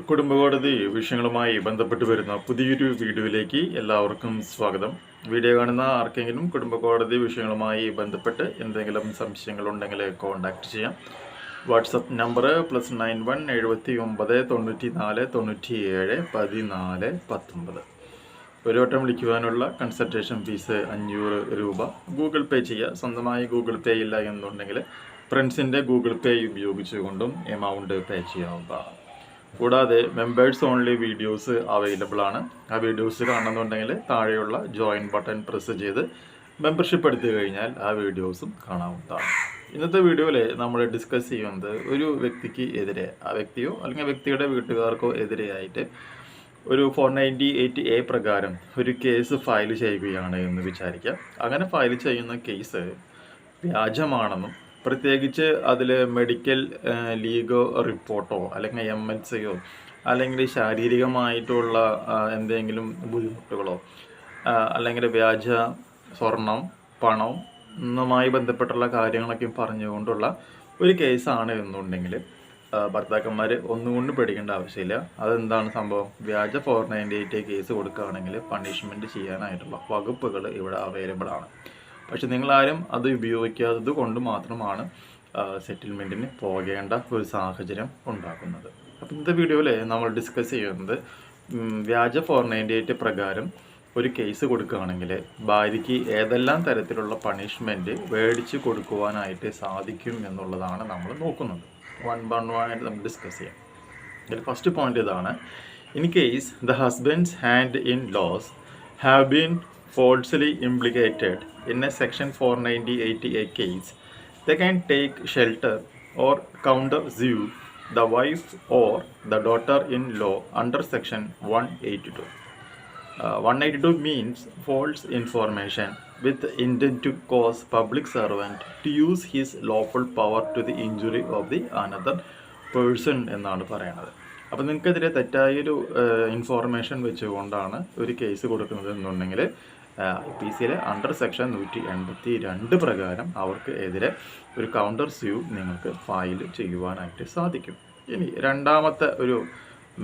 കുടുംബകോടതി വിഷയങ്ങളുമായി ബന്ധപ്പെട്ട് വരുന്ന പുതിയൊരു വീഡിയോയിലേക്ക് എല്ലാവർക്കും സ്വാഗതം. വീഡിയോ കാണുന്ന ആർക്കെങ്കിലും കുടുംബകോടതി വിഷയങ്ങളുമായി ബന്ധപ്പെട്ട് എന്തെങ്കിലും സംശയങ്ങളുണ്ടെങ്കിൽ കോൺടാക്റ്റ് ചെയ്യാം. WhatsApp number +91 79 94 97 14 19. ഒരു വട്ടം വിളിക്കുവാനുള്ള കൺസൾട്ടേഷൻ ഫീസ് 500 രൂപ. ഗൂഗിൾ പേ ചെയ്യുക. സ്വന്തമായി ഗൂഗിൾ പേ ഇല്ല എന്നുണ്ടെങ്കിൽ ഫ്രണ്ട്സിൻ്റെ ഗൂഗിൾ പേ ഉപയോഗിച്ചുകൊണ്ടും എമൗണ്ട് പേ ചെയ്യാവുന്നതാണ്. കൂടാതെ മെമ്പേഴ്സ് ഓൺലി വീഡിയോസ് അവൈലബിൾ ആണ്. ആ വീഡിയോസ് കാണണമെന്നുണ്ടെങ്കിൽ താഴെയുള്ള ജോയിൻ ബട്ടൺ പ്രസ് ചെയ്ത് മെമ്പർഷിപ്പ് എടുത്തു കഴിഞ്ഞാൽ ആ വീഡിയോസും കാണാവുന്നതാണ്. ഇന്നത്തെ വീഡിയോയിൽ നമ്മൾ ഡിസ്കസ് ചെയ്യുന്നത് ഒരു വ്യക്തിക്ക് എതിരെ, ആ വ്യക്തിയോ അല്ലെങ്കിൽ വ്യക്തിയുടെ വീട്ടുകാർക്കോ എതിരെയായിട്ട് ഒരു 498A പ്രകാരം ഒരു കേസ് ഫയൽ ചെയ്യുകയാണ് എന്ന് വിചാരിക്കാം. അങ്ങനെ ഫയൽ ചെയ്യുന്ന കേസ് വ്യാജമാണെന്നും പ്രത്യേകിച്ച് അതിൽ മെഡിക്കൽ ലീഗോ റിപ്പോർട്ടോ അല്ലെങ്കിൽ MLCയോ അല്ലെങ്കിൽ ശാരീരികമായിട്ടുള്ള എന്തെങ്കിലും ബുദ്ധിമുട്ടുകളോ അല്ലെങ്കിൽ വ്യാജ സ്വർണം, പണം എന്നുമായി ബന്ധപ്പെട്ടുള്ള കാര്യങ്ങളൊക്കെ പറഞ്ഞുകൊണ്ടുള്ള ഒരു കേസാണ് എന്നുണ്ടെങ്കിൽ ഭർത്താക്കന്മാർ ഒന്നുകൊണ്ടും പേടിക്കേണ്ട ആവശ്യമില്ല. അതെന്താണ് സംഭവം? വ്യാജ 498 കേസ് കൊടുക്കുകയാണെങ്കിൽ പണിഷ്മെൻറ്റ് ചെയ്യാനായിട്ടുള്ള വകുപ്പുകൾ ഇവിടെ അവൈലബിൾ ആണ്. പക്ഷെ നിങ്ങളാരും അത് ഉപയോഗിക്കാത്തത് കൊണ്ട് മാത്രമാണ് സെറ്റിൽമെൻറ്റിന് പോകേണ്ട ഒരു സാഹചര്യം ഉണ്ടാക്കുന്നത്. അപ്പോൾ ഇന്നത്തെ വീഡിയോയിൽ നമ്മൾ ഡിസ്കസ് ചെയ്യുന്നത് വ്യാജ 498 പ്രകാരം ഒരു കേസ് കൊടുക്കുകയാണെങ്കിൽ ഭാര്യയ്ക്ക് ഏതെല്ലാം തരത്തിലുള്ള പണിഷ്മെൻറ്റ് മേടിച്ച് കൊടുക്കുവാനായിട്ട് സാധിക്കും എന്നുള്ളതാണ് നമ്മൾ നോക്കുന്നത്. വൺ ആയിട്ട് നമ്മൾ ഡിസ്കസ് ചെയ്യാം. ഇതിൽ ഫസ്റ്റ് പോയിന്റ് ഇതാണ്: in case the husbands and in-laws have been falsely implicated in a section 498A case, they can take shelter or counter sue the wife or the daughter-in-law under section 182. 182 means false information with intent to cause public servant to use his lawful power to the injury of the another person എന്നാണ് പറയുന്നത്. അപ്പോൾ നിങ്ങൾക്കെതിരെ തെറ്റായൊരു information വെച്ചുകൊണ്ടാണ് ഒരു case കൊടുക്കുന്നത് എന്നുണ്ടെങ്കിൽ IPCയിലെ under section 182 പ്രകാരം അവർക്ക് എതിരെ ഒരു കൗണ്ടർ സ്യൂ നിങ്ങൾക്ക് ഫയൽ ചെയ്യുവാനായിട്ട് സാധിക്കും. ഇനി രണ്ടാമത്തെ ഒരു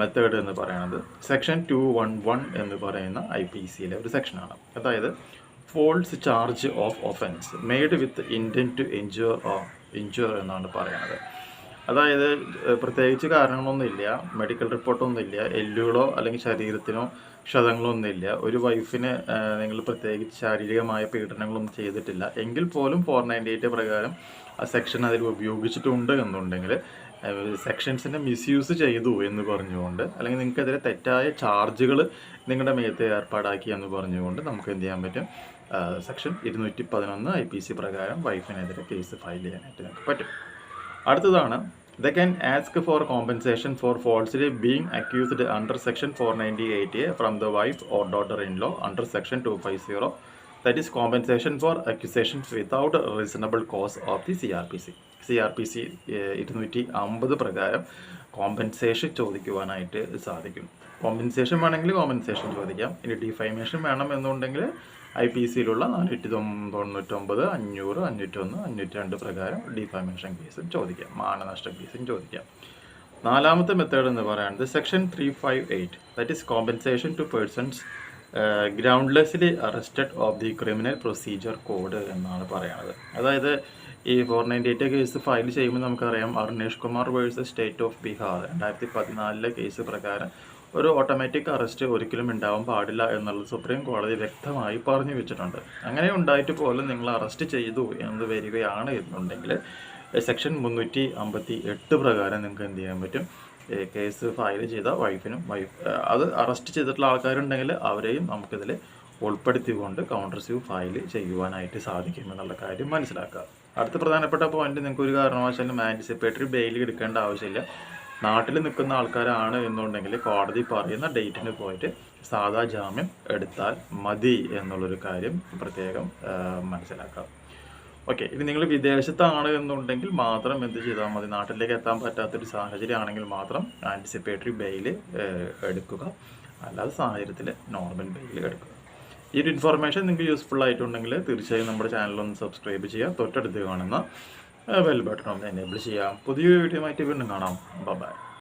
മെത്തേഡ് എന്ന് പറയുന്നത് സെക്ഷൻ 211 എന്ന് പറയുന്ന IPCയിലെ ഒരു സെക്ഷനാണ്. അതായത് false charge of offence made with intent to injure എന്നാണ് പറയുന്നത്. അതായത് പ്രത്യേകിച്ച് കാരണങ്ങളൊന്നുമില്ല, മെഡിക്കൽ റിപ്പോർട്ടൊന്നുമില്ല, എല്ലുകളോ അല്ലെങ്കിൽ ശരീരത്തിനോ ക്ഷതങ്ങളൊന്നുമില്ല, ഒരു വൈഫിന് നിങ്ങൾ പ്രത്യേകിച്ച് ശാരീരികമായ പീഡനങ്ങളൊന്നും ചെയ്തിട്ടില്ല എങ്കിൽ പോലും 498 പ്രകാരം ആ സെക്ഷൻ അതിൽ ഉപയോഗിച്ചിട്ടുണ്ട് എന്നുണ്ടെങ്കിൽ സെക്ഷൻസിനെ മിസ്യൂസ് ചെയ്തു എന്ന് പറഞ്ഞുകൊണ്ട് അല്ലെങ്കിൽ നിങ്ങൾക്കെതിരെ തെറ്റായ ചാർജുകൾ നിങ്ങളുടെ മേത്ത് ഏർപ്പാടാക്കി എന്ന് പറഞ്ഞുകൊണ്ട് നമുക്ക് എന്ത് ചെയ്യാൻ പറ്റും? സെക്ഷൻ 211 IPC പ്രകാരം വൈഫിനെതിരെ കേസ് ഫയൽ ചെയ്യാനായിട്ട് നിങ്ങൾക്ക് പറ്റും. അടുത്തതാണ് they can ask for compensation for falsely being accused under section 498A from the wife or daughter-in-law under section 250, that is compensation for accusations without reasonable cause of the CRPC 250 പ്രകാരം compensation ചോദിക്കുവാനായിട്ട് സാധിക്കും. Compensation വേണമെങ്കിൽ compensation ചോദിക്കാം. ഇനി ഡിഫൈമേഷൻ വേണം എന്നുണ്ടെങ്കിൽ IPCയിലുള്ള 499, 500, 501, 502 പ്രകാരം defamation കേസും ചോദിക്കാം, മാനനഷ്ട കേസും ചോദിക്കാം. നാലാമത്തെ മെത്തേഡ് എന്ന് പറയുന്നത് section 358, that is compensation to persons groundlessly arrested of the criminal procedure code എന്നാണ് പറയുന്നത്. അതായത് ഈ 498 കേസ് ഫയൽ ചെയ്യുമ്പോൾ നമുക്കറിയാം Arnesh Kumar versus state of Bihar 2014 case പ്രകാരം ഒരു ഓട്ടോമാറ്റിക് അറസ്റ്റ് ഒരിക്കലും ഉണ്ടാവാൻ പാടില്ല എന്നുള്ളത് സുപ്രീം കോടതി വ്യക്തമായി പറഞ്ഞു വെച്ചിട്ടുണ്ട്. അങ്ങനെ ഉണ്ടായിട്ട് പോലും നിങ്ങൾ അറസ്റ്റ് ചെയ്തു എന്ന് വരികയാണ് എന്നുണ്ടെങ്കിൽ സെക്ഷൻ 358 പ്രകാരം നിങ്ങൾക്ക് എന്ത് ചെയ്യാൻ പറ്റും? കേസ് ഫയൽ ചെയ്ത വൈഫിനും അത് അറസ്റ്റ് ചെയ്തിട്ടുള്ള ആൾക്കാരുണ്ടെങ്കിൽ അവരെയും നമുക്കിതിൽ ഉൾപ്പെടുത്തിക്കൊണ്ട് കൗണ്ടർ സ്യൂ ഫയൽ ചെയ്യുവാനായിട്ട് സാധിക്കും എന്നുള്ള കാര്യം മനസ്സിലാക്കുക. അടുത്ത പ്രധാനപ്പെട്ട പോയിന്റ്, നിങ്ങൾക്ക് ഒരു കാരണവശാലും ആൻറ്റിസിപ്പേറ്ററി ബെയിൽ എടുക്കേണ്ട ആവശ്യമില്ല. നാട്ടിൽ നിൽക്കുന്ന ആൾക്കാരാണ് എന്നുണ്ടെങ്കിൽ കോടതി പറയുന്ന ഡേറ്റിന് പോയിട്ട് സാധാ ജാമ്യം എടുത്താൽ മതി എന്നുള്ളൊരു കാര്യം പ്രത്യേകം മനസ്സിലാക്കാം. ഓക്കെ, ഇനി നിങ്ങൾ വിദേശത്താണ് എന്നുണ്ടെങ്കിൽ മാത്രം എന്ത് ചെയ്താൽ മതി? നാട്ടിലേക്ക് എത്താൻ പറ്റാത്തൊരു സാഹചര്യം ആണെങ്കിൽ മാത്രം ആൻറ്റിസിപ്പേറ്ററി ബെയിൽ എടുക്കുക, അല്ലാതെ സാഹചര്യത്തിൽ നോർമൽ ബെയിൽ എടുക്കുക. ഈ ഒരു ഇൻഫർമേഷൻ നിങ്ങൾക്ക് യൂസ്ഫുൾ ആയിട്ടുണ്ടെങ്കിൽ തീർച്ചയായും നമ്മുടെ ചാനലൊന്ന് സബ്സ്ക്രൈബ് ചെയ്യുക. തൊട്ടടുത്ത് കാണുന്ന ബെൽ ബട്ടൺ ഒന്ന് എനേബിൾ ചെയ്യാം. പുതിയൊരു വീഡിയോ ആയിട്ട് വീണ്ടും കാണാം. ബൈ.